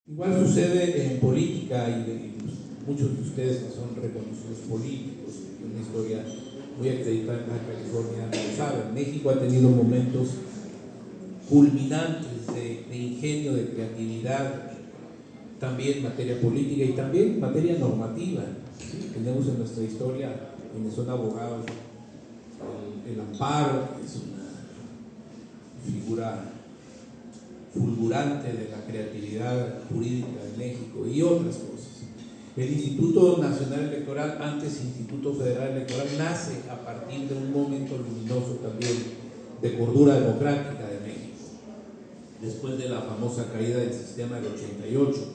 Igual sucede en política y muchos de ustedes que son reconocidos políticos, que una historia muy acreditada en Baja California lo saben. México ha tenido momentos culminantes de ingenio, de creatividad, también en materia política y también en materia normativa. ¿Sí? Tenemos en nuestra historia, quienes son abogados, el amparo, que es una figura fulgurante de la creatividad jurídica de México y otras cosas. El Instituto Nacional Electoral, antes Instituto Federal Electoral, nace a partir de un momento luminoso también de cordura democrática de México, después de la famosa caída del sistema del 88.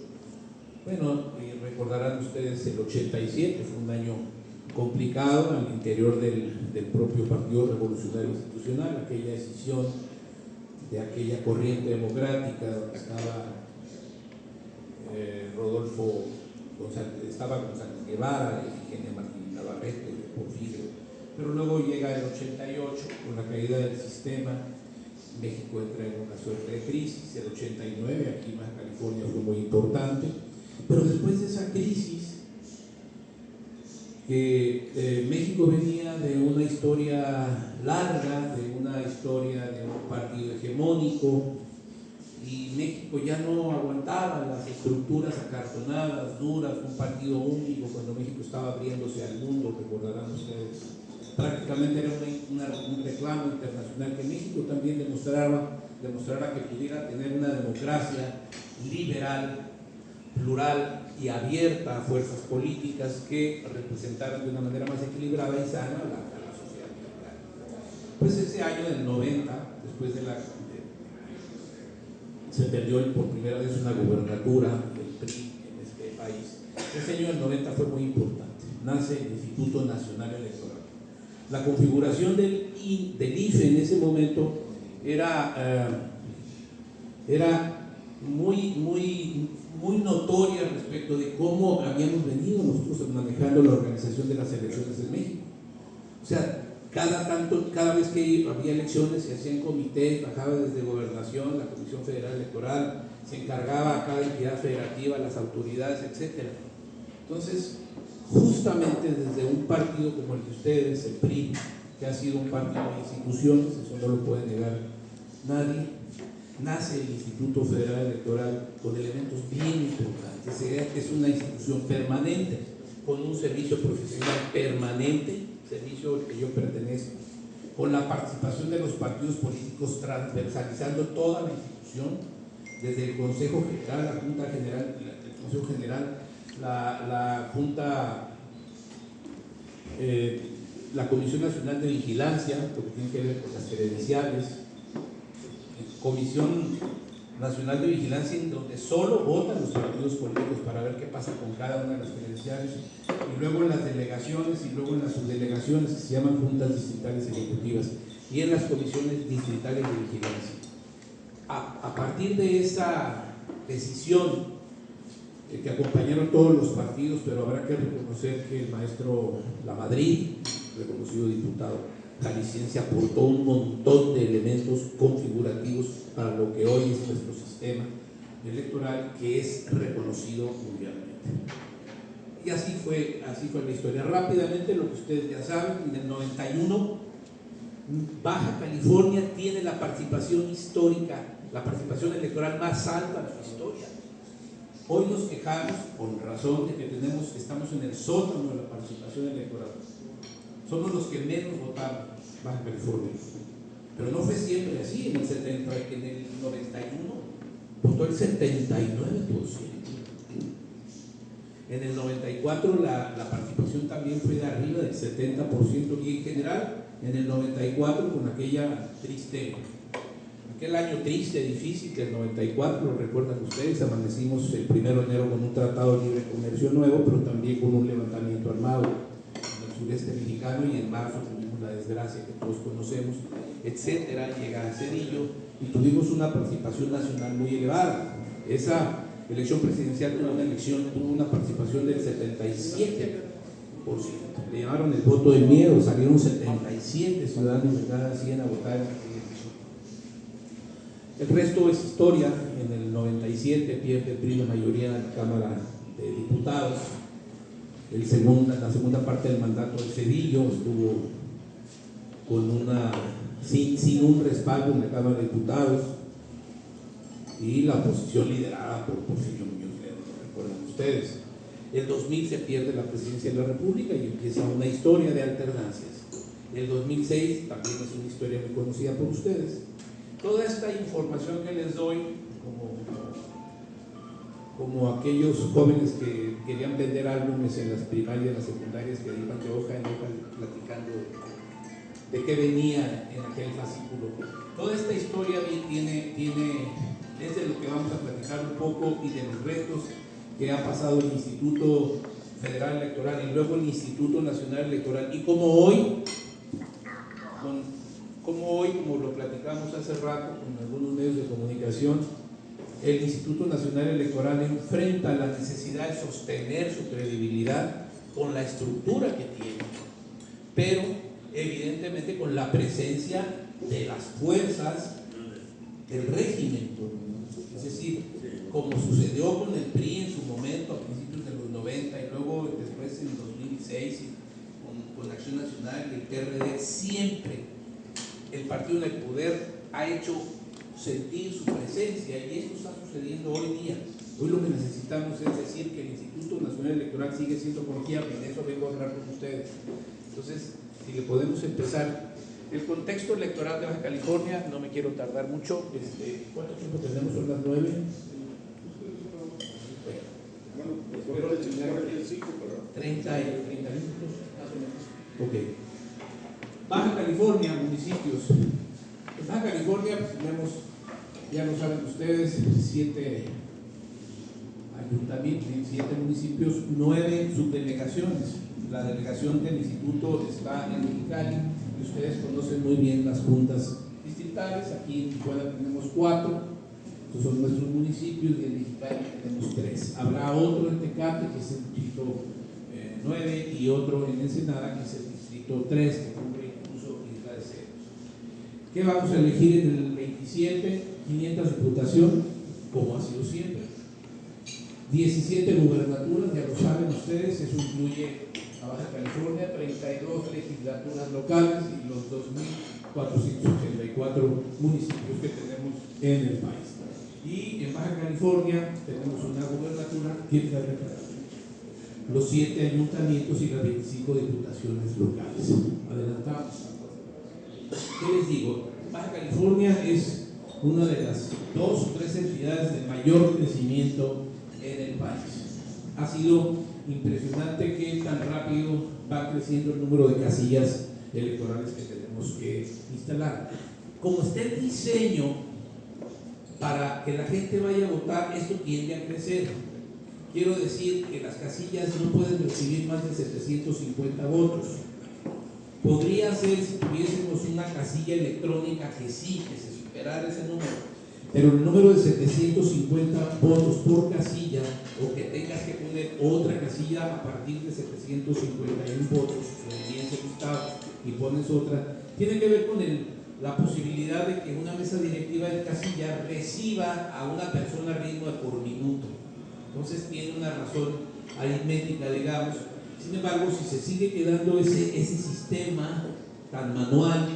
Bueno, recordarán ustedes el 87, fue un año complicado al interior del propio Partido Revolucionario Institucional, aquella decisión de aquella corriente democrática donde estaba Rodolfo, estaba González Guevara, Efigenia Martín Navarrete, Porfirio, pero luego llega el 88 con la caída del sistema. México entra en una suerte de crisis. El 89 aquí en Baja California fue muy importante, pero después de esa crisis México venía de una historia larga, de una historia de un partido hegemónico, y México ya no aguantaba las estructuras acartonadas, duras, un partido único. Cuando México estaba abriéndose al mundo, recordarán ustedes, prácticamente era un reclamo internacional que México también demostrara que pudiera tener una democracia liberal, plural y abierta a fuerzas políticas que representaran de una manera más equilibrada y sana a la sociedad mexicana. Pues ese año del 90, después de se perdió por primera vez una gubernatura del PRI en este país. Ese año del 90 fue muy importante. Nace el Instituto Nacional Electoral. La configuración del IFE en ese momento era muy notoria respecto de cómo habíamos venido nosotros manejando la organización de las elecciones en México. O sea, cada vez que había elecciones se hacían comités, bajaba desde Gobernación, la Comisión Federal Electoral, se encargaba a cada entidad federativa, las autoridades, etc. Entonces, justamente desde un partido como el de ustedes, el PRI, que ha sido un partido de instituciones, eso no lo puede negar nadie, nace el Instituto Federal Electoral con elementos bien importantes. Es una institución permanente, con un servicio profesional permanente, servicio al que yo pertenezco, con la participación de los partidos políticos, transversalizando toda la institución, desde el Consejo General, la Junta General, el Consejo General, la Junta, la Comisión Nacional de Vigilancia, lo que tiene que ver con las credenciales, Comisión Nacional de Vigilancia, en donde solo votan los partidos políticos para ver qué pasa con cada una de las credenciales, y luego en las delegaciones y luego en las subdelegaciones, que se llaman juntas distritales ejecutivas, y en las comisiones distritales de vigilancia. A partir de esa decisión que acompañaron todos los partidos, pero habrá que reconocer que el maestro Lamadrid, reconocido diputado jalisciense, aportó un montón de elementos configurativos para lo que hoy es nuestro sistema electoral, que es reconocido mundialmente. Y así fue la historia. Rápidamente, lo que ustedes ya saben, en el 91 Baja California tiene la participación histórica, la participación electoral más alta de su historia. Hoy nos quejamos, con razón, de que estamos en el sótano de la participación electoral. Somos los que menos votaron Baja California. Pero no fue siempre así. En el 91 votó el 79%. En el 94 la participación también fue de arriba del 70%, y en general en el 94, con aquel año triste, difícil, del 94, lo recuerdan ustedes, amanecimos el 1 de enero con un tratado de libre comercio nuevo, pero también con un levantamiento armado en el sureste mexicano, y en marzo tuvimos la desgracia que todos conocemos, etcétera. Llega Cedillo y tuvimos una participación nacional muy elevada. Esa elección presidencial tuvo una participación del 77%. Le llamaron el voto del miedo, salieron 77 ciudadanos de cada 100 a votar en aquella elección. El resto es historia. En el 97 pierde el PRI la mayoría en la Cámara de Diputados. La segunda parte del mandato de Zedillo estuvo sin un respaldo en la Cámara de Diputados, y la oposición liderada por Porfirio Muñoz Ledo, ¿lo recuerdan ustedes? El 2000 se pierde la presidencia de la República y empieza una historia de alternancias. El 2006 también es una historia muy conocida por ustedes. Toda esta información que les doy, como aquellos jóvenes que querían vender álbumes en las primarias, en las secundarias, que iban de hoja en hoja platicando de qué venía en aquel fascículo. Toda esta historia es de lo que vamos a platicar un poco, y de los retos que ha pasado el Instituto Federal Electoral y luego el Instituto Nacional Electoral, y como hoy, como lo platicamos hace rato con algunos medios de comunicación, el Instituto Nacional Electoral enfrenta la necesidad de sostener su credibilidad con la estructura que tiene, pero evidentemente con la presencia de las fuerzas del régimen, es decir, como sucedió con el PRI en su momento a principios de los 90 y luego después en 2006 con Acción Nacional y el PRD, siempre el partido en el poder ha hecho sentir su presencia, y esto está sucediendo hoy día. Hoy lo que necesitamos es decir que el Instituto Nacional Electoral sigue siendo confiable, y de eso vengo a hablar con ustedes. Entonces, si le podemos empezar. El contexto electoral de Baja California, no me quiero tardar mucho. ¿Cuánto tiempo tenemos? Son las 9. Bueno, espero terminar 30 minutos. Ok. Baja California, municipios. En Baja California tenemos, ya lo saben ustedes, 7 ayuntamientos, 7 municipios, 9 subdelegaciones. La delegación del instituto está en Mexicali, y ustedes conocen muy bien las juntas distritales. Aquí en Tijuana tenemos 4, estos son nuestros municipios, y en Mexicali tenemos 3. Habrá otro en Tecate, que es el distrito 9, y otro en Ensenada, que es el distrito 3, que cubre incluso Isla de Ceros. ¿Qué vamos a elegir en el 27? 500 diputación, como ha sido siempre. 17 gubernaturas, ya lo saben ustedes, eso incluye a Baja California, 32 legislaturas locales y los 2.484 municipios que tenemos en el país. Y en Baja California tenemos una gubernatura, los 7 ayuntamientos y las 25 diputaciones locales. Adelantamos. ¿Qué les digo? Baja California es una de las 2 o 3 entidades de mayor crecimiento en el país. Ha sido impresionante que tan rápido va creciendo el número de casillas electorales que tenemos que instalar. Como está el diseño para que la gente vaya a votar, esto tiende a crecer. Quiero decir que las casillas no pueden recibir más de 750 votos. Podría ser si tuviésemos una casilla electrónica que sí, que se superara ese número, pero el número de 750 votos por casilla, o que tengas que poner otra casilla a partir de 751 votos, bien Gustavo, y pones otra, tiene que ver con la posibilidad de que una mesa directiva de casilla reciba a una persona a ritmo de por minuto. Entonces tiene una razón aritmética, digamos. Sin embargo, si se sigue quedando ese sistema tan manual,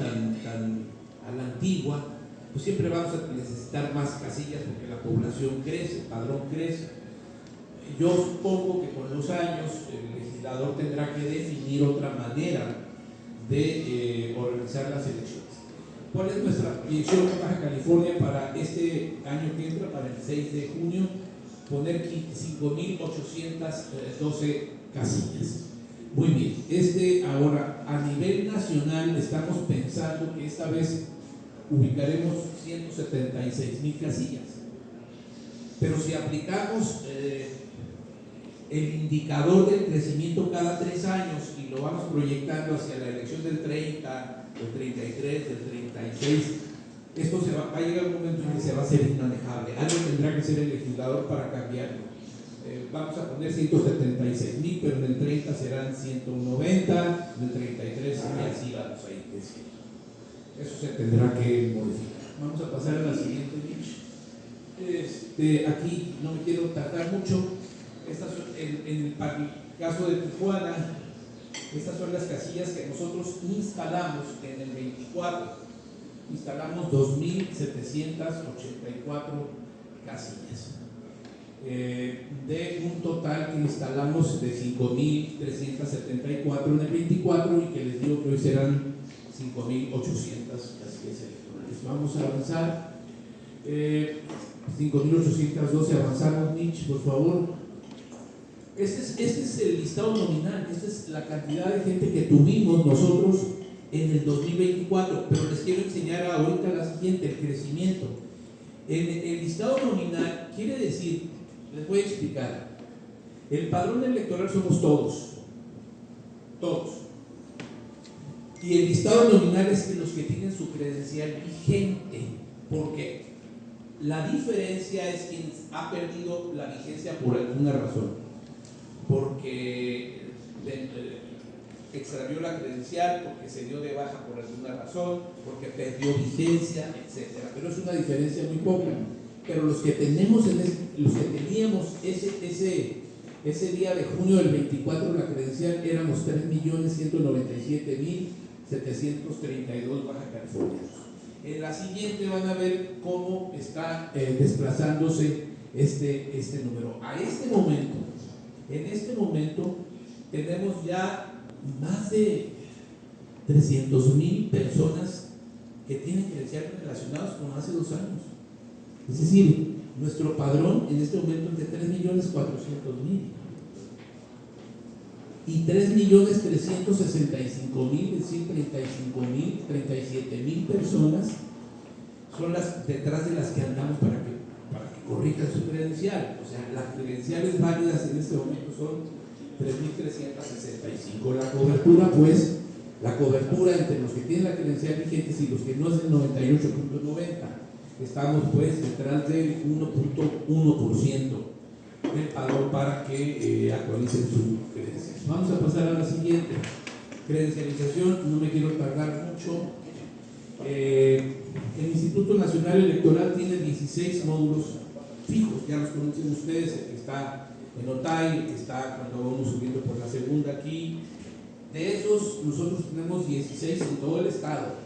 tan a la antigua, pues siempre vamos a necesitar más casillas, porque la población crece, el padrón crece. Yo supongo que con los años el legislador tendrá que definir otra manera de organizar las elecciones. ¿Cuál es nuestra proyección en Baja California para este año que entra, para el 6 de junio? Poner 5.812 casillas. Muy bien. Ahora, a nivel nacional, estamos pensando que esta vez ubicaremos 176,000 casillas. Pero si aplicamos el indicador del crecimiento cada 3 años y lo vamos proyectando hacia la elección del 30, del 33, del 36, esto va a llegar un momento en que se va a hacer inmanejable. Algo tendrá que ser el legislador para cambiarlo. Vamos a poner 176,000, pero en el 30 serán 190, en el 33 y así vamos a ir creciendo. Eso se tendrá que modificar. Vamos a pasar a la siguiente, Mitch. Aquí no me quiero tardar mucho. En el caso de Tijuana, estas son las casillas que nosotros instalamos en el 24. Instalamos 2.784 casillas. De un total que instalamos de 5.374 en el 24 y que les digo que hoy serán 5.800 casillas electorales. Vamos a avanzar. 5.812, avanzamos, Mitch, por favor. Este es el listado nominal, esta es la cantidad de gente que tuvimos nosotros en el 2024, pero les quiero enseñar ahorita la siguiente, el crecimiento. En el listado nominal quiere decir, les voy a explicar, el padrón electoral somos todos, y el listado nominal es de los que tienen su credencial vigente. ¿Por qué? La diferencia es quien ha perdido la vigencia por alguna razón, porque extravió la credencial, porque se dio de baja por alguna razón, porque perdió vigencia, etc. Pero es una diferencia muy poca. Pero los que teníamos ese día de junio del 24 la credencial éramos 3.197.732 Baja Californianos. En la siguiente van a ver cómo está desplazándose este número. En este momento tenemos ya más de 300,000 personas que tienen credenciales relacionadas con hace 2 años. Es decir, nuestro padrón en este momento es de 3.400.000 y 3.365.000, es decir, 37.000 personas son las detrás de las que andamos para que corrijan su credencial. O sea, las credenciales válidas en este momento son 3.365. La cobertura entre los que tienen la credencial vigente y los que no es del 98.90. Estamos pues detrás del 1.1% del padrón para que actualicen su credencial. Vamos a pasar a la siguiente. Credencialización, no me quiero tardar mucho. El Instituto Nacional Electoral tiene 16 módulos fijos, ya los conocen ustedes, el que está en Otay, el que está cuando vamos subiendo por la segunda aquí. De esos, nosotros tenemos 16 en todo el estado,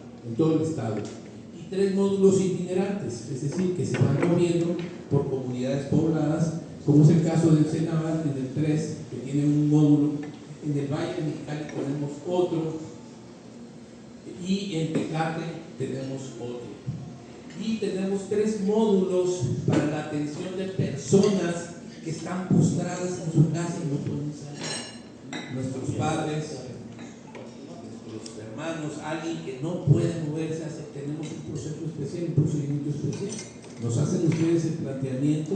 y 3 módulos itinerantes, es decir, que se van moviendo por comunidades pobladas, como es el caso del Cenaval, en el 3, que tiene un módulo, en el Valle de Mexicali tenemos otro, y en Tecate tenemos otro. Y tenemos 3 módulos para la atención de personas que están postradas en su casa y no pueden salir. Nuestros padres, nuestros hermanos, alguien que no puede moverse, tenemos un proceso especial, un procedimiento especial. Nos hacen ustedes el planteamiento,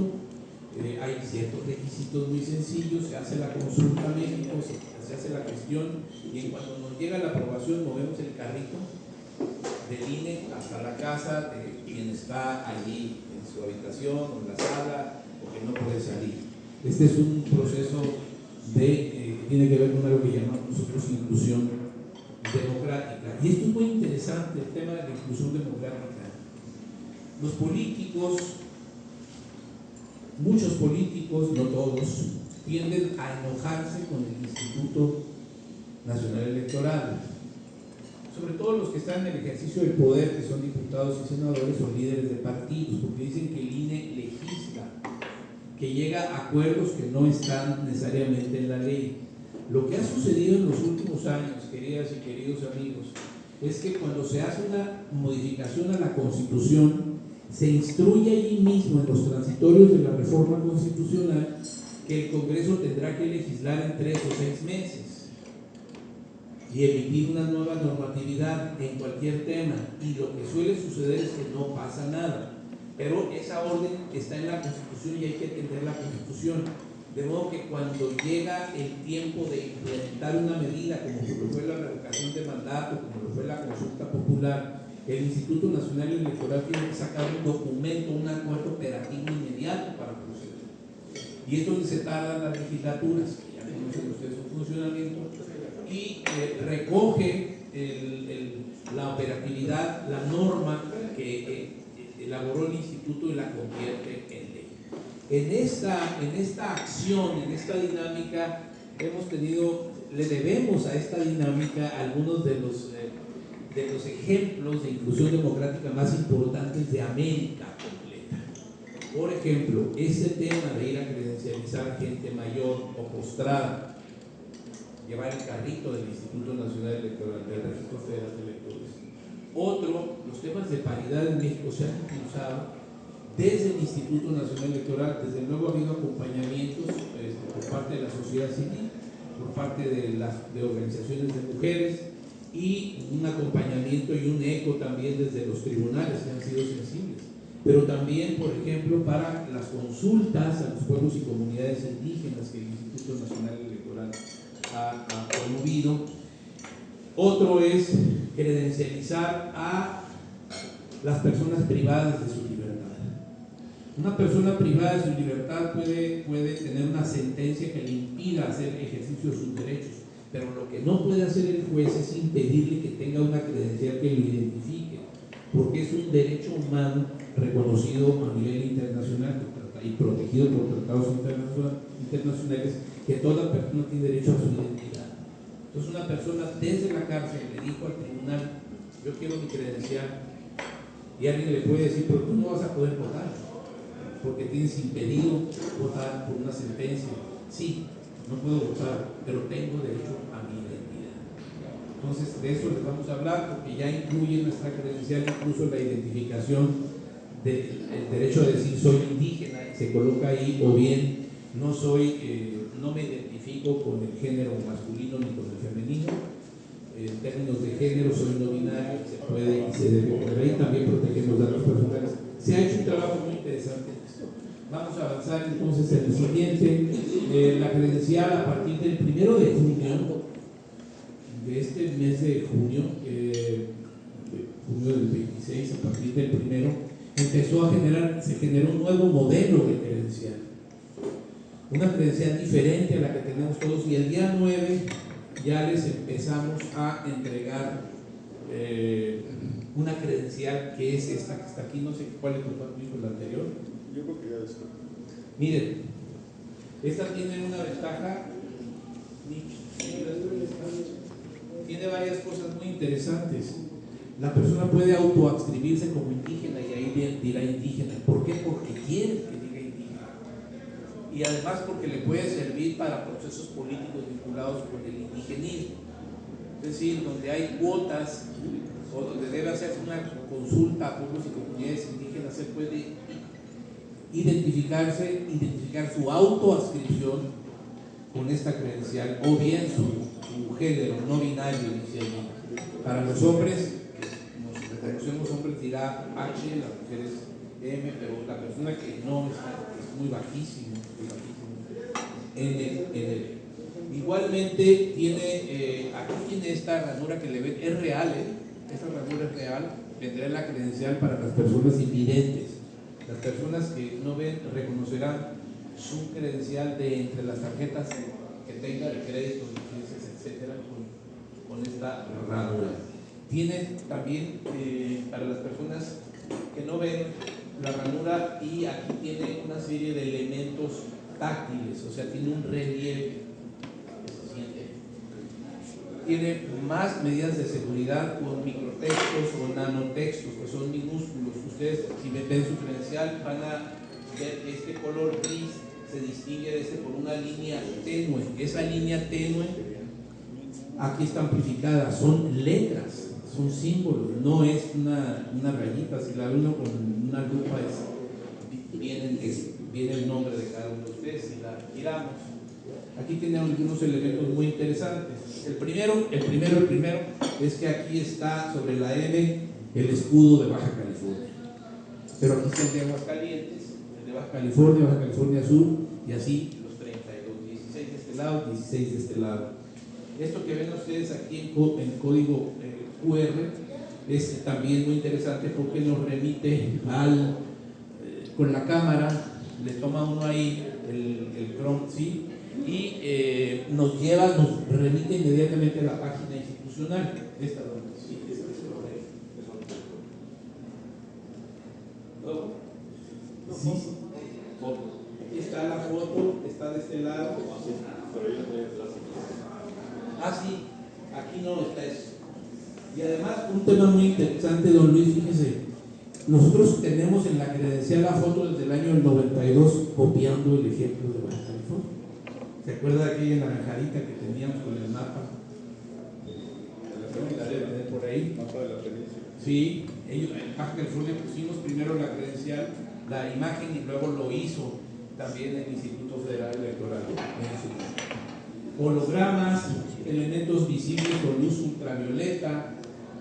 hay ciertos requisitos muy sencillos, se hace la consulta médica, se hace la gestión, y en cuanto nos llega la aprobación movemos el carrito del INE hasta la casa de quien está allí en su habitación o en la sala o que no puede salir. Este es un proceso que tiene que ver con algo que llamamos nosotros inclusión democrática. Y esto es muy interesante, el tema de la inclusión democrática. Los políticos, muchos políticos, no todos, tienden a enojarse con el Instituto Nacional Electoral, sobre todo los que están en el ejercicio del poder, que son diputados y senadores o líderes de partidos, porque dicen que el INE legisla, que llega a acuerdos que no están necesariamente en la ley. Lo que ha sucedido en los últimos años, queridas y queridos amigos, es que cuando se hace una modificación a la Constitución, se instruye allí mismo en los transitorios de la reforma constitucional que el Congreso tendrá que legislar en 3 o 6 meses y emitir una nueva normatividad en cualquier tema, y lo que suele suceder es que no pasa nada, pero esa orden está en la Constitución y hay que atender la Constitución, de modo que cuando llega el tiempo de implementar una medida como lo fue la revocación de mandato, como lo fue la consulta popular, el Instituto Nacional Electoral tiene que sacar un documento, un acuerdo operativo inmediato para proceder, y es donde se tardan las legislaturas, que ya conocen ustedes su funcionamiento, y recoge la operatividad, la norma que elaboró el instituto y la convierte en ley. En esta acción, en esta dinámica, le debemos a esta dinámica algunos de los ejemplos de inclusión democrática más importantes de América completa. Por ejemplo, ese tema de ir a credencializar gente mayor o postrada, llevar el carrito del Instituto Nacional Electoral, del Registro Federal de Electores. Otro, los temas de paridad en México se han impulsado desde el Instituto Nacional Electoral. Desde luego ha habido acompañamientos por parte de la sociedad civil, por parte de organizaciones de mujeres, y un acompañamiento y un eco también desde los tribunales que han sido sensibles, pero también, por ejemplo, para las consultas a los pueblos y comunidades indígenas que el Instituto Nacional Electoral ha promovido. Otro es credencializar a las personas privadas de su libertad. Una persona privada de su libertad puede tener una sentencia que le impida hacer ejercicio de sus derechos, pero lo que no puede hacer el juez es impedirle que tenga una credencial que lo identifique, porque es un derecho humano reconocido a nivel internacional y protegido por tratados internacionales, que toda persona tiene derecho a su identidad. Entonces, una persona desde la cárcel le dijo al tribunal: yo quiero mi credencial, y alguien le puede decir: pero tú no vas a poder votar porque tienes impedido votar por una sentencia. Sí, no puedo votar, pero tengo derecho a mi identidad. Entonces, de eso les vamos a hablar, porque ya incluye nuestra credencial incluso la identificación del derecho a decir soy indígena, y se coloca ahí, o bien no me identifico con el género masculino ni con el femenino. En términos de género soy no binario, se puede y se debe poner ahí. También protegemos datos personales. Se ha hecho un trabajo muy interesante en esto. Vamos a avanzar entonces en el siguiente. La credencial, a partir del 1 de junio, de este mes de junio, junio del 26, a partir del 1, se generó un nuevo modelo de credencial. Una credencial diferente a la que tenemos todos, y el día 9 ya les empezamos a entregar una credencial que es esta que está aquí. No sé cuál es la anterior. Yo creo que ya está. Miren, esta tiene una ventaja, tiene varias cosas muy interesantes. La persona puede autoadscribirse como indígena y ahí dirá indígena. ¿Por qué? Porque quiere que diga indígena. Y además porque le puede servir para procesos políticos vinculados con el indigenismo. Es decir, donde hay cuotas o donde debe hacerse una consulta a pueblos y comunidades indígenas, se puede identificar su autoadscripción con esta credencial, o bien su género no binario inicialmente. Para los hombres, nos reconocemos hombres, dirá H, las mujeres M, pero la persona que no es muy bajísimo, N. Igualmente aquí tiene esta ranura que le ven, es real, esta ranura es real, vendrá en la credencial para las personas invidentes. Las personas que no ven reconocerán su credencial de entre las tarjetas que tenga de crédito, licencias, etcétera, con esta ranura. Tiene también para las personas que no ven la ranura, y aquí tiene una serie de elementos táctiles, o sea, tiene un relieve que se siente. Tiene más medidas de seguridad con microtextos o nanotextos que son minúsculos. Ustedes, si ven su credencial, van a ver este color gris, se distingue de por una línea tenue. Esa línea tenue aquí está amplificada, son letras, son símbolos, no es una rayita. Si la ve uno con una lupa, viene el nombre de cada uno de ustedes. Si la giramos, aquí tiene algunos elementos muy interesantes. El primero es que aquí está sobre la M el escudo de Baja California, pero aquí está el de Aguascalientes, el de Baja California Sur, y así los 32, 16 de este lado, 16 de este lado. Esto que ven ustedes aquí en código QR es también muy interesante, porque nos remite con la cámara, le toma uno ahí el Chrome, ¿sí? Y nos remite inmediatamente a la página institucional. Esta donde sí, este lado. Ah, sí, aquí no está eso. Y además, un tema muy interesante, don Luis, fíjese, nosotros tenemos en la credencial la foto desde el año 92 copiando el ejemplo de Baja California. ¿Se acuerda de aquella naranjadita que teníamos con el mapa? La debe tener por ahí. Mapa de la península. Sí, ellos en Baja California pusimos primero la credencial, la imagen, y luego lo hizo también el Instituto Federal Electoral. Hologramas, elementos visibles con luz ultravioleta,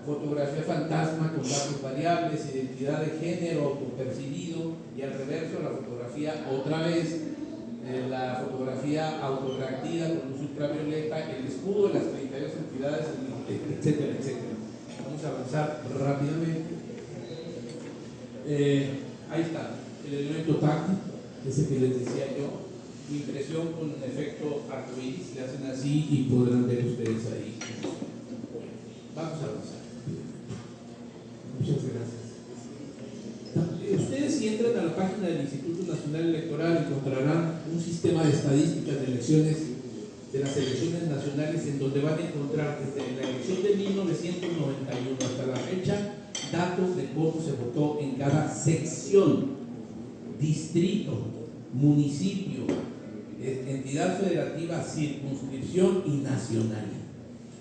fotografía fantasma con datos variables, identidad de género autopercibido, y al reverso la fotografía otra vez, la fotografía autorreactiva con luz ultravioleta, el escudo de las 32 entidades, etcétera, etcétera. Vamos a avanzar rápidamente. Ahí está, el elemento táctil, ese que les decía yo, impresión con efecto arcoíris, le hacen así y podrán ver ustedes ahí. Vamos a avanzar. Muchas gracias. Ustedes, si entran a la página del Instituto Nacional Electoral, encontrarán un sistema de estadísticas de elecciones, de las elecciones nacionales, en donde van a encontrar desde la elección de 1991 hasta la fecha datos de cómo se votó en cada sección, distrito, municipio, entidad federativa, circunscripción y nacional.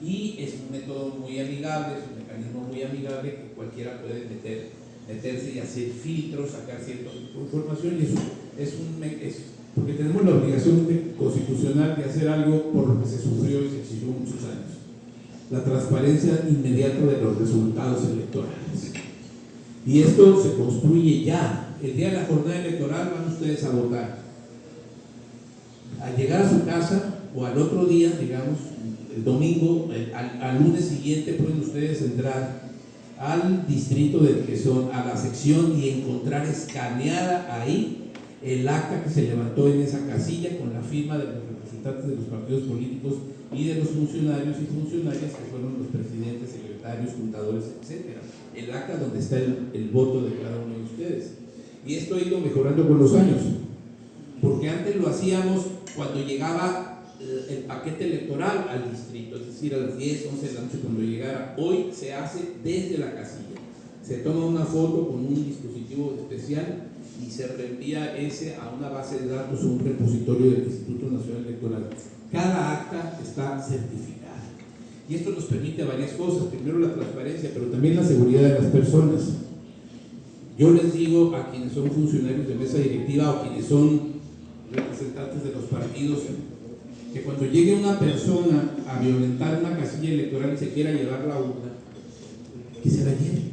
Y es un método muy amigable, es un mecanismo muy amigable que cualquiera puede meterse y hacer filtros, sacar cierta información, y porque tenemos la obligación constitucional de hacer algo por lo que se sufrió y se exigió muchos años: la transparencia inmediata de los resultados electorales. Y esto se construye ya. El día de la jornada electoral van ustedes a votar. Al llegar a su casa o al otro día, digamos, el domingo, al lunes siguiente, pueden ustedes entrar al distrito del que son, a la sección, y encontrar escaneada ahí el acta que se levantó en esa casilla con la firma de los representantes de los partidos políticos y de los funcionarios y funcionarias que fueron los presidentes, secretarios, contadores, etcétera. El acta donde está el voto de cada uno de ustedes. Y esto ha ido mejorando con los años, porque antes lo hacíamos cuando llegaba el paquete electoral al distrito, es decir, a las 10, 11 de la noche cuando llegara. Hoy se hace desde la casilla, se toma una foto con un dispositivo especial y se reenvía ese a una base de datos o un repositorio del Instituto Nacional Electoral. Cada acta está certificada, y esto nos permite varias cosas: primero, la transparencia, pero también la seguridad de las personas. Yo les digo a quienes son funcionarios de mesa directiva o quienes son representantes de los partidos, que cuando llegue una persona a violentar una casilla electoral y se quiera llevar la urna, que se la lleve.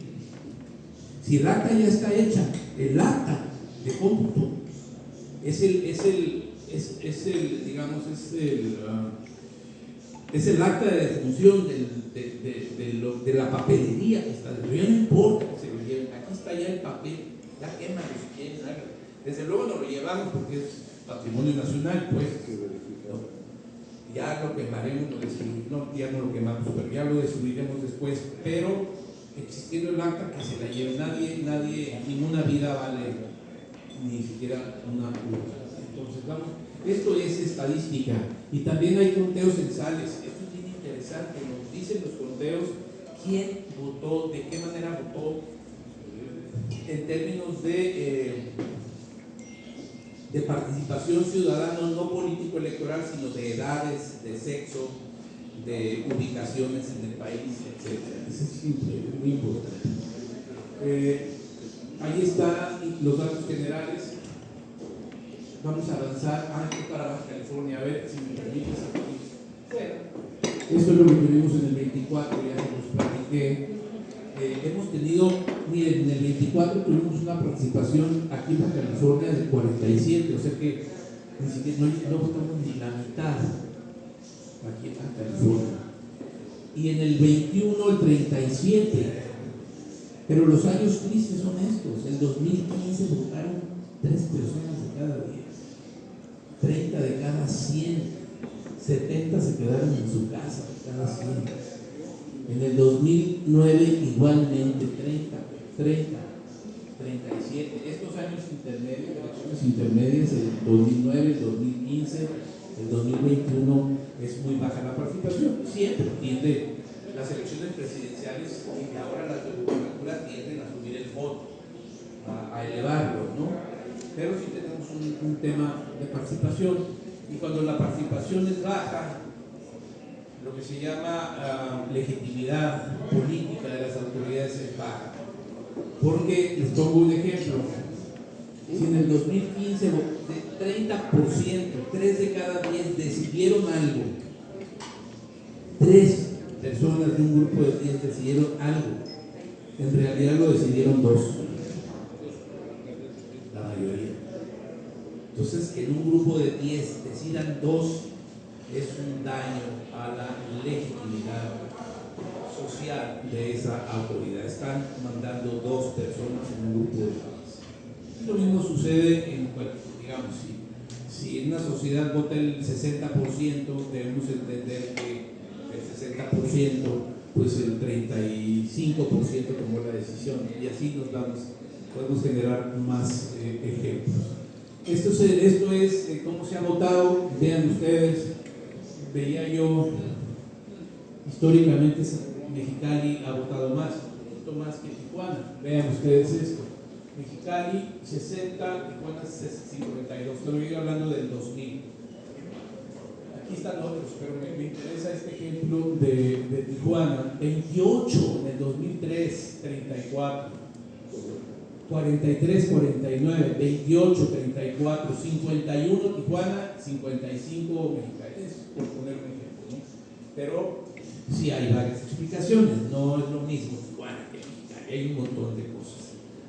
Si el acta ya está hecha, el acta de cómputo es el acta de defunción de la papelería que está dentro. Ya no importa que se lo lleven, aquí está ya el papel, ya quémalo si quieren, háganlo. Desde luego no lo llevamos porque es patrimonio nacional, pues ¿no? Ya lo quemaremos, ya no lo quemamos, pero ya lo destruiremos después. Pero existiendo el acta, que se la lleve. Nadie, ninguna vida vale ni siquiera una urna. Entonces, vamos, esto es estadística, y también hay conteos censales. Esto es bien interesante, nos dicen los conteos quién votó, de qué manera votó, en términos de participación ciudadana, no político electoral, sino de edades, de sexo, de ubicaciones en el país, etc. Eso es muy importante. Ahí están los datos generales. Vamos a avanzar. Esto para Baja California, a ver si me permites. Esto es lo que tuvimos en el 24, ya se los platiqué. Hemos tenido, miren, en el 24 tuvimos una participación aquí en Baja California de 47, o sea que ni siquiera no votamos ni la mitad aquí en Baja California. Y en el 21 el 37, pero los años tristes son estos. En 2015 votaron 3 personas de cada 10, 30 de cada 100, 70 se quedaron en su casa de cada 100. En el 2009 igualmente 30 37, estos años intermedios, elecciones intermedias, el 2009, el 2015, el 2021 es muy baja la participación. Siempre tiende, las elecciones presidenciales y ahora las de gubernatura tienden a subir el voto, a elevarlo, ¿no? Pero sí tenemos un tema de participación, y cuando la participación es baja, lo que se llama legitimidad política de las autoridades es baja. Porque les pongo un ejemplo: si en el 2015 de 30%, 3 de cada 10 decidieron algo, 3 personas de un grupo de 10 decidieron algo, en realidad lo decidieron 2, la mayoría. Entonces, que en un grupo de 10 decidan 2 es un daño a la legitimidad social de esa autoridad. Están mandando 2 personas en un grupo de 10. Lo mismo sucede en cualquier, digamos, si en una sociedad vota el 60%, debemos entender que el 60%, pues el 35% tomó la decisión, y así nos damos, podemos generar más ejemplos. Esto es cómo se ha votado. Vean ustedes, veía yo, históricamente Mexicali ha votado más, un poquito más que Tijuana. Vean ustedes esto: Mexicali 60, Tijuana 52. Estoy hablando del 2000. Aquí están otros, pero me interesa este ejemplo de Tijuana. 28 en el 2003, 34, 43, 49, 28, 34, 51 Tijuana, 55 Mexicali, por poner un ejemplo, ¿no? Pero sí hay varias explicaciones, no es lo mismo Tijuana que Mexicali, hay un montón de cosas.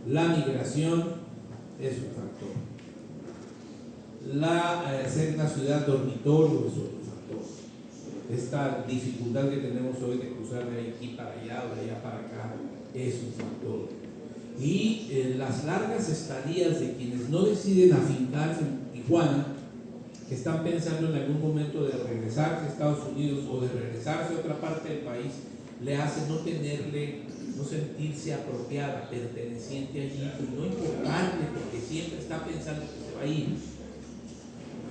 La migración es un factor. Ser una ciudad dormitorio es otro factor. Esta dificultad que tenemos hoy de cruzar de aquí para allá o de allá para acá es un factor. Y las largas estadías de quienes no deciden afincarse en Tijuana, que están pensando en algún momento de regresarse a Estados Unidos o de regresarse a otra parte del país, le hace no sentirse apropiada, perteneciente allí, y no importarle, porque siempre está pensando que se va a ir.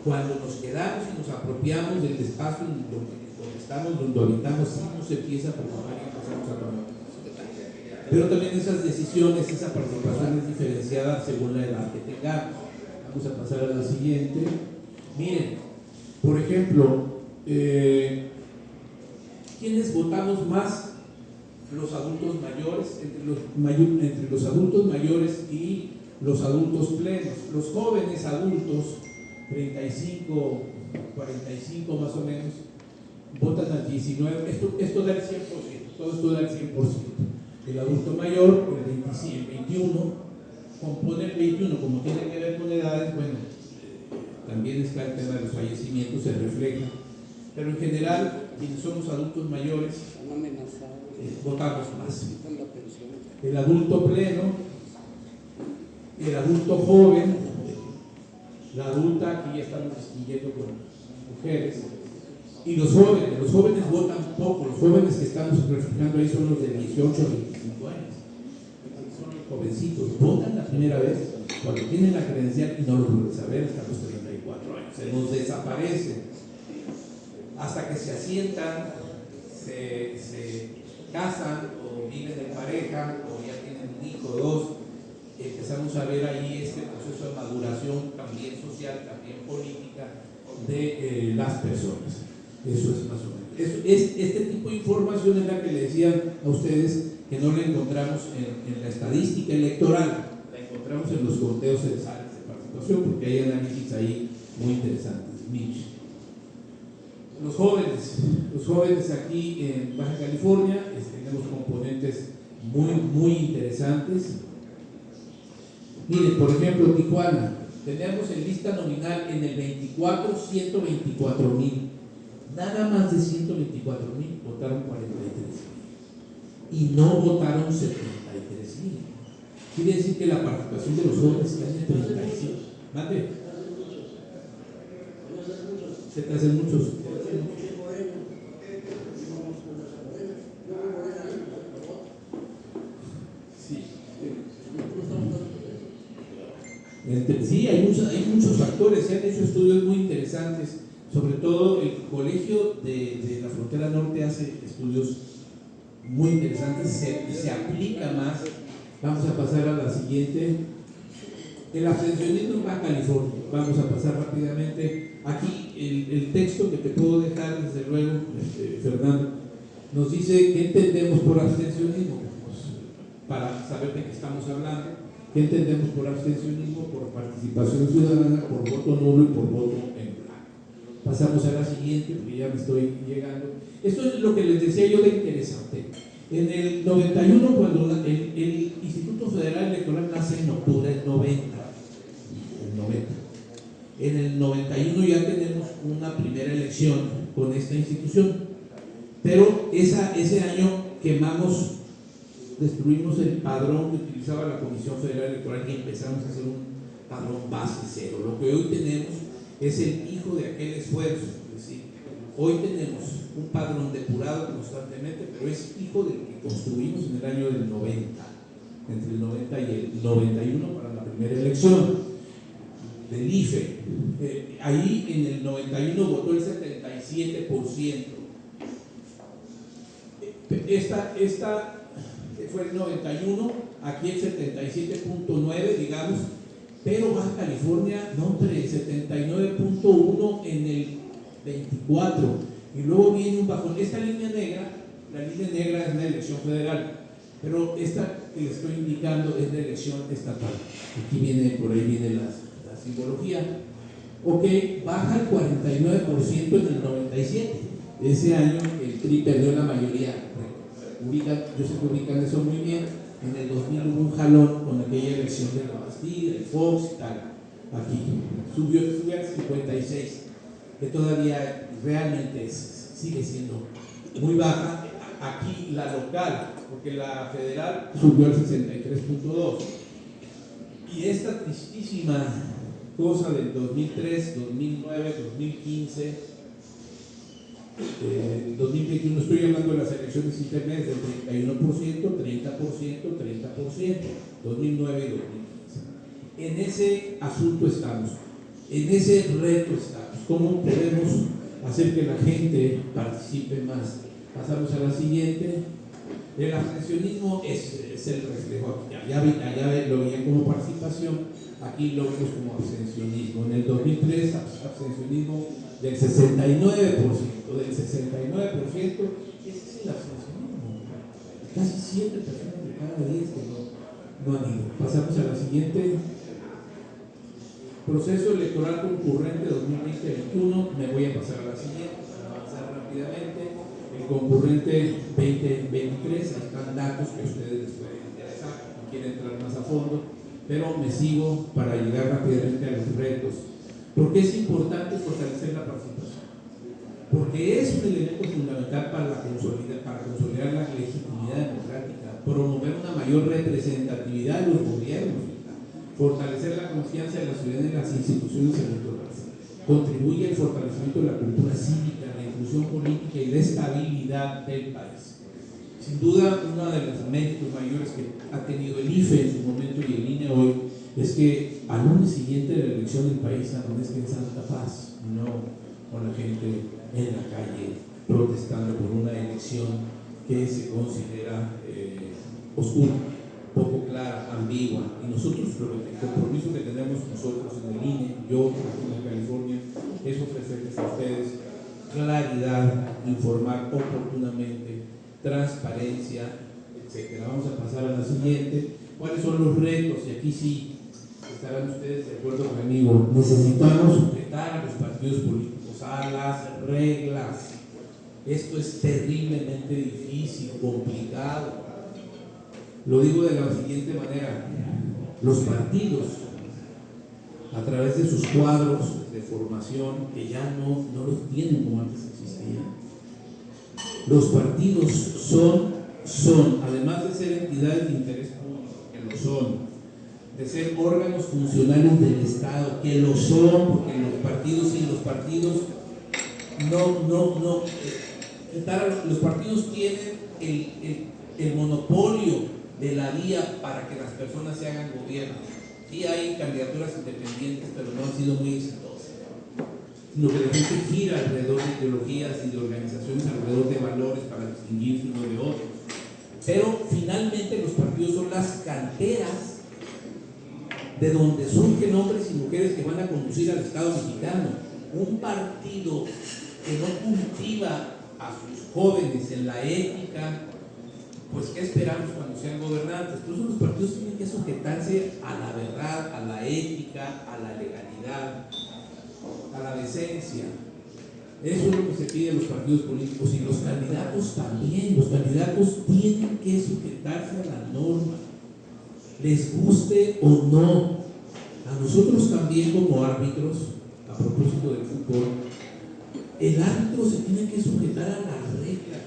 Cuando nos quedamos y nos apropiamos del espacio donde estamos, donde habitamos, sí nos empieza a preocupar y empezamos a tomar. Pero también esas decisiones, esa participación es diferenciada según la edad que tengamos. Vamos a pasar a la siguiente. Miren, por ejemplo, ¿quiénes votamos más? Los adultos mayores, entre los adultos mayores y los adultos plenos. Los jóvenes adultos, 35, 45 más o menos, votan al 19%. Esto da el 100%, todo esto da el 100%. El adulto mayor, el 21, compone el 21, como tiene que ver con edades, bueno, también está el tema de los fallecimientos, se refleja, pero en general, quienes somos adultos mayores, votamos más. El adulto pleno, el adulto joven, la adulta, aquí ya estamos distinguiendo con mujeres, y los jóvenes votan poco. Los jóvenes que estamos reflejando ahí son los de 18 a 25 años, son los jovencitos, votan la primera vez cuando tienen la credencial y no los vuelven a ver hasta los 34 años, se nos desaparecen hasta que se asientan, se casan o viven en pareja o ya tienen un hijo o 2. Empezamos a ver ahí este proceso de maduración, también social, también política, de las personas. Eso es más o menos. Este tipo de información es la que le decía a ustedes que no la encontramos en la estadística electoral, la encontramos en los conteos censales de participación, porque hay análisis ahí muy interesantes. Los jóvenes aquí en Baja California, tenemos componentes muy interesantes. Miren, por ejemplo, Tijuana, tenemos en lista nominal en el 24, 124,000. Nada más de 124,000 votaron 43,000 y no votaron 73,000. Quiere decir que la participación de los jóvenes está en el 35. ¿Mate? Se te hacen muchos. Sí. factores, se han hecho estudios muy interesantes, sobre todo el Colegio de la Frontera Norte hace estudios muy interesantes, se aplica más. Vamos a pasar a la siguiente. El abstencionismo en Baja California. Vamos a pasar rápidamente. Aquí el texto que te puedo dejar, desde luego, Fernando, nos dice qué entendemos por abstencionismo, pues, para saber de qué estamos hablando. ¿Qué entendemos por abstencionismo? Por participación ciudadana, por voto nulo y por voto en blanco. Pasamos a la siguiente, porque ya me estoy llegando. Esto es lo que les decía yo de interesante. En el 91, cuando el Instituto Federal Electoral nace en octubre del 90. En el 91 ya tenemos una primera elección con esta institución, pero ese año destruimos el padrón que utilizaba la Comisión Federal Electoral y empezamos a hacer un padrón base cero. Lo que hoy tenemos es el hijo de aquel esfuerzo. Es decir, hoy tenemos un padrón depurado constantemente, pero es hijo del que construimos en el año del 90, entre el 90 y el 91 para la primera elección del IFE. Ahí en el 91 votó el 77%. Esta fue el 91, aquí el 77.9, digamos, pero Baja California, no, hombre, 79.1 en el 24, y luego viene un bajón. Esta línea negra, la línea negra es la elección federal, pero esta que les estoy indicando es la elección estatal. Aquí viene, por ahí viene la simbología. Ok, baja el 49% en el 97. Ese año el PRI perdió la mayoría. Yo sé que ubican eso muy bien. En el 2000 hubo un jalón con aquella elección de la Bastilla, el Fox y tal. Aquí subió al 56, que todavía realmente sigue siendo muy baja. Aquí la local, porque la federal subió al 63.2. Y esta tristísima cosa del 2003, 2009, 2015, 2021, estoy hablando de las elecciones intermedias del 31%, 30%, 30%, 2009 y 2015. En ese asunto estamos, en ese reto estamos. ¿Cómo podemos hacer que la gente participe más? Pasamos a la siguiente. El abstencionismo es el reflejo. Allá lo veían como participación, aquí lo vemos como abstencionismo. En el 2003, abstencionismo del 69%. Del 69%, ese es el abstencionismo. Casi 7 personas de cada 10 que no han ido. Pasamos a la siguiente. Proceso electoral concurrente 2020-2021. Me voy a pasar a la siguiente para avanzar rápidamente. El concurrente 2023, están datos que a ustedes les pueden interesar, no quieren entrar más a fondo, pero me sigo para llegar rápidamente a los retos. ¿Por qué es importante fortalecer la participación? Porque es un elemento fundamental para consolidar la legitimidad democrática, promover una mayor representatividad de los gobiernos, fortalecer la confianza de la ciudadanía en las instituciones electorales, contribuye al fortalecimiento de la cultura cívica, la inclusión política y la estabilidad del país. Sin duda, uno de los méritos mayores que ha tenido el IFE en su momento y el INE hoy es que al lunes siguiente de la elección del país amanezca en santa paz, no con la gente en la calle protestando por una elección que se considera oscura, poco clara, ambigua. Y nosotros, el compromiso que tenemos nosotros en el INE, yo en California, es ofrecerles a ustedes claridad, informar oportunamente, transparencia, etcétera. Vamos a pasar a la siguiente. ¿Cuáles son los retos? Y aquí sí estarán ustedes de acuerdo conmigo. Necesitamos sujetar a los partidos políticos a las reglas. Esto es terriblemente difícil, complicado. Lo digo de la siguiente manera: los partidos, a través de sus cuadros de formación, que ya no los tienen como antes existían, los partidos son, además de ser entidades de interés público, que lo son, de ser órganos funcionales del Estado, que lo son, porque los partidos los partidos tienen el monopolio de la vía para que las personas se hagan gobierno. Sí hay candidaturas independientes, pero no han sido muy exitosas, sino que la gente gira alrededor de ideologías y de organizaciones, alrededor de valores para distinguirse uno de otros. Pero finalmente los partidos son las canteras de donde surgen hombres y mujeres que van a conducir al Estado mexicano. Un partido que no cultiva a sus jóvenes en la ética, pues ¿qué esperamos cuando sean gobernantes? Por eso los partidos tienen que sujetarse a la verdad, a la ética, a la legalidad, a la decencia. Eso es lo que se pide a los partidos políticos, y los candidatos también. Los candidatos tienen que sujetarse a la norma, les guste o no. A nosotros también como árbitros, a propósito del fútbol, el árbitro se tiene que sujetar a las reglas.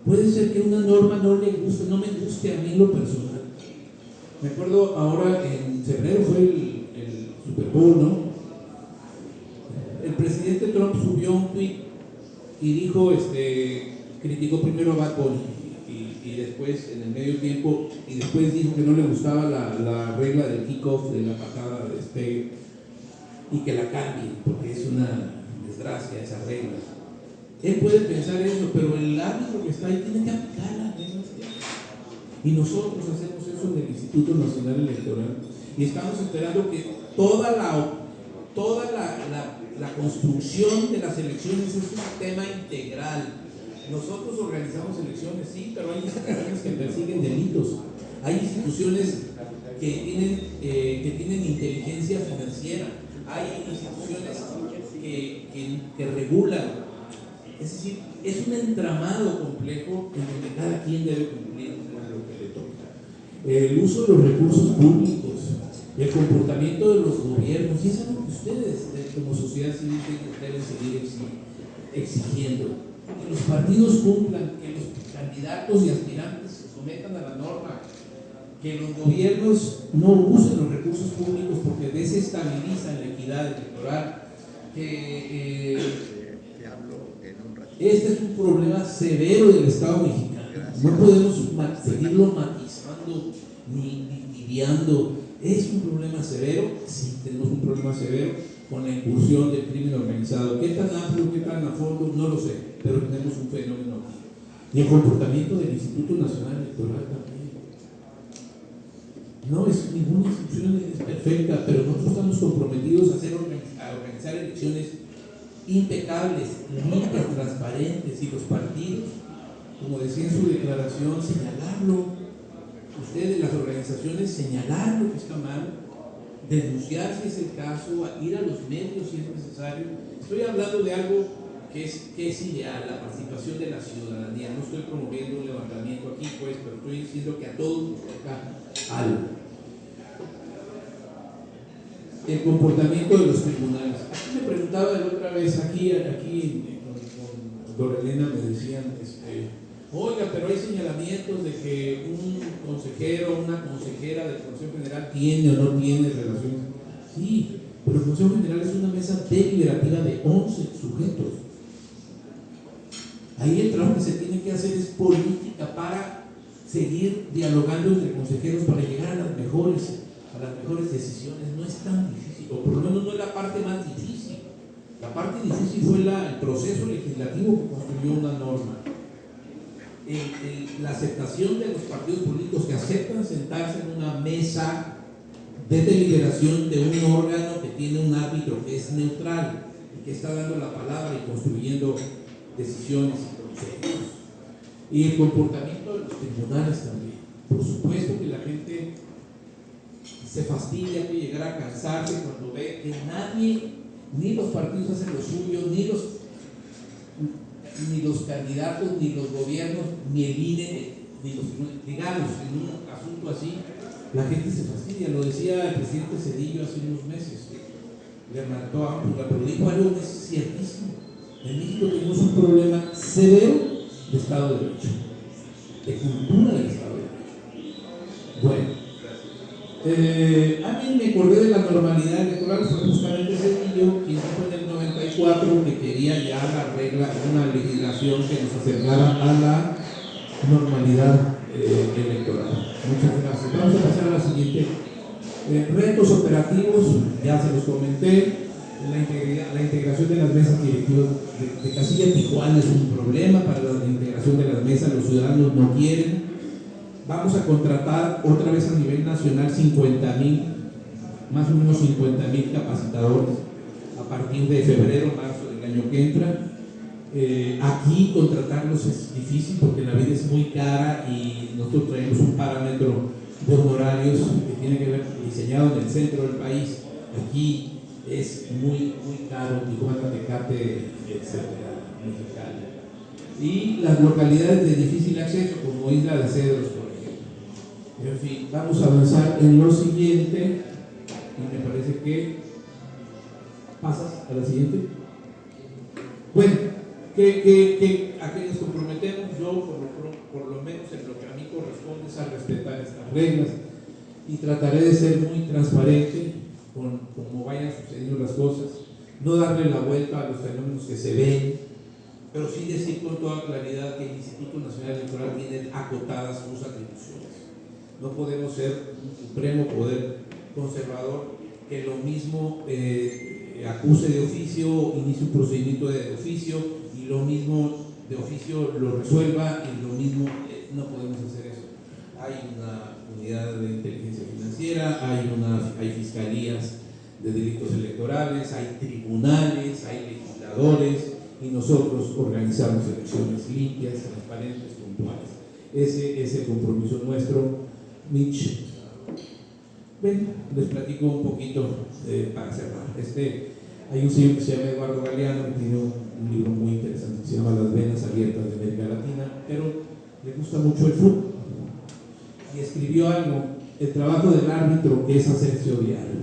Puede ser que una norma no le guste, no me guste a mí lo personal. Me acuerdo ahora, en febrero fue el Super Bowl, ¿no? El presidente Trump subió un tweet y dijo, criticó primero a Bad Bunny y después, en el medio tiempo, y después dijo que no le gustaba la regla del kickoff, de la patada de despegue, y que la cambien, porque es una desgracia esa regla. Él puede pensar eso, pero el árbitro que está ahí tiene que aplicar las reglas. Y nosotros hacemos eso en el Instituto Nacional Electoral, y estamos esperando que toda la construcción de las elecciones es un tema integral. Nosotros organizamos elecciones, sí, pero hay instituciones que persiguen delitos, hay instituciones que tienen inteligencia financiera, hay instituciones que regulan. Es decir, es un entramado complejo en donde cada quien debe cumplir con lo que le toca. El uso de los recursos públicos, el comportamiento de los gobiernos, y es algo que ustedes como sociedad civil deben seguir exigiendo. Que los partidos cumplan, que los candidatos y aspirantes se sometan a la norma, que los gobiernos no usen los recursos públicos porque desestabilizan la equidad electoral, que este es un problema severo del Estado mexicano. No podemos seguirlo matizando ni tibiando. Es un problema severo, sí, tenemos un problema severo con la incursión del crimen organizado. ¿Qué tan amplio, qué tan a fondo? No lo sé, pero tenemos un fenómeno aquí. Y el comportamiento del Instituto Nacional Electoral también. No es ninguna institución es perfecta, pero nosotros estamos comprometidos a organizar elecciones impecables, limpias, transparentes, y los partidos, como decía en su declaración, señalarlo. Ustedes, las organizaciones, señalar lo que está mal, denunciar si es el caso, ir a los medios si es necesario. Estoy hablando de algo que es ideal, la participación de la ciudadanía. No estoy promoviendo un levantamiento aquí, pues, pero estoy diciendo que a todos nos toca algo. El comportamiento de los tribunales. Aquí me preguntaba la otra vez, aquí con Dorelena me decían, oiga, pero hay señalamientos de que un consejero o una consejera del Consejo General tiene o no tiene relaciones. Sí, pero el Consejo General es una mesa deliberativa de 11 sujetos. Ahí el trabajo que se tiene que hacer es política para seguir dialogando entre consejeros para llegar a las mejores decisiones. No es tan difícil, o por lo menos no es la parte más difícil. La parte difícil fue el proceso legislativo que construyó una norma. La aceptación de los partidos políticos que aceptan sentarse en una mesa de deliberación de un órgano que tiene un árbitro que es neutral y que está dando la palabra y construyendo decisiones y conceptos. Y el comportamiento de los tribunales también. Por supuesto que la gente se fastidia, puede llegar a cansarse cuando ve que nadie, ni los partidos hacen lo suyo, ni los candidatos, ni los gobiernos, ni el INE, ni los, digamos, en un asunto así, la gente se fastidia. Lo decía el presidente Zedillo hace unos meses, le marcó a Ampula, pero dijo algo que es ciertísimo. En México tenemos un problema severo de Estado de Derecho, de cultura del Estado de Derecho. Bueno, a mí me acordé de la normalidad electoral, fue justamente Zedillo quien dijo en el 94 que quería ya la regla, una legislación que nos acercara a la normalidad electoral. Muchas gracias. Vamos a pasar a la siguiente Retos operativos, ya se los comenté. La integración de las mesas directivas de Casilla Tijuana es un problema para la integración de las mesas, los ciudadanos no quieren. Vamos a contratar otra vez a nivel nacional 50,000, más o menos 50,000 capacitadores a partir de febrero, marzo del año que entra. Aquí contratarlos es difícil porque la vida es muy cara y nosotros traemos un parámetro de honorarios que tiene que ver diseñado en el centro del país. Aquí es muy caro, Tijuana, Tecate, etcétera, Mexicali. Y las localidades de difícil acceso, como Isla de Cedros, por ejemplo. En fin, vamos a avanzar en lo siguiente, y me parece que pasas a la siguiente. Bueno, ¿a qué nos comprometemos? Yo, por lo menos en lo que a mí corresponde, es a respetar estas reglas y trataré de ser muy transparente con cómo vayan sucediendo las cosas, no darle la vuelta a los fenómenos que se ven, pero sí decir con toda claridad que el Instituto Nacional Electoral tiene acotadas sus atribuciones. No podemos ser un supremo poder conservador que lo mismo acuse de oficio, inicie un procedimiento de oficio y lo mismo de oficio lo resuelva y lo mismo, no podemos hacer eso. Hay una unidad de inteligencia financiera, hay fiscalías de delitos electorales, hay tribunales, hay legisladores y nosotros organizamos elecciones limpias, transparentes, puntuales. Ese es el compromiso nuestro, Mitch. Bueno, les platico un poquito para cerrar. Hay un señor que se llama Eduardo Galeano, que tiene un libro muy interesante que se llama Las venas abiertas de América Latina, pero le gusta mucho el fútbol. Y escribió algo: el trabajo del árbitro es hacerse odiar.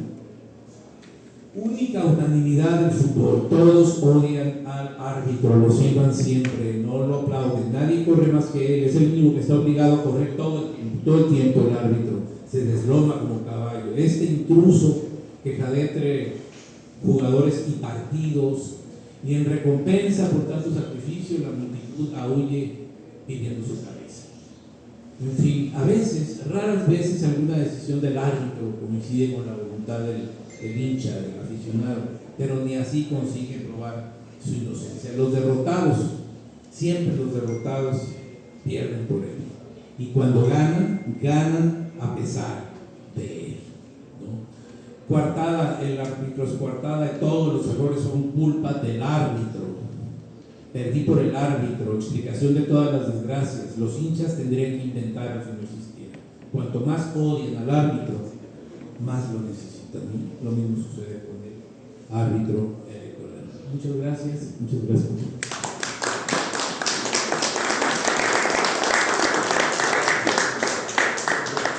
Única unanimidad del fútbol, todos odian al árbitro, lo silban siempre, no lo aplauden, nadie corre más que él, es el único que está obligado a correr todo el tiempo el árbitro, se desloma como caballo. Este intruso que jadea entre jugadores y partidos, y en recompensa por tanto sacrificio la multitud aúlle pidiendo su cabeza. En fin, a veces, raras veces, alguna decisión del árbitro coincide con la voluntad del hincha, del aficionado, pero ni así consigue probar su inocencia. Los derrotados, siempre los derrotados pierden por él, y cuando ganan, ganan a pesar de él, ¿no? Coartada, el árbitro es coartada y todos los errores son culpa del árbitro. Perdí por el árbitro, explicación de todas las desgracias. Los hinchas tendrían que inventar si no existiera. Cuanto más odian al árbitro, más lo necesitan. Lo mismo sucede con el árbitro electoral. Muchas gracias.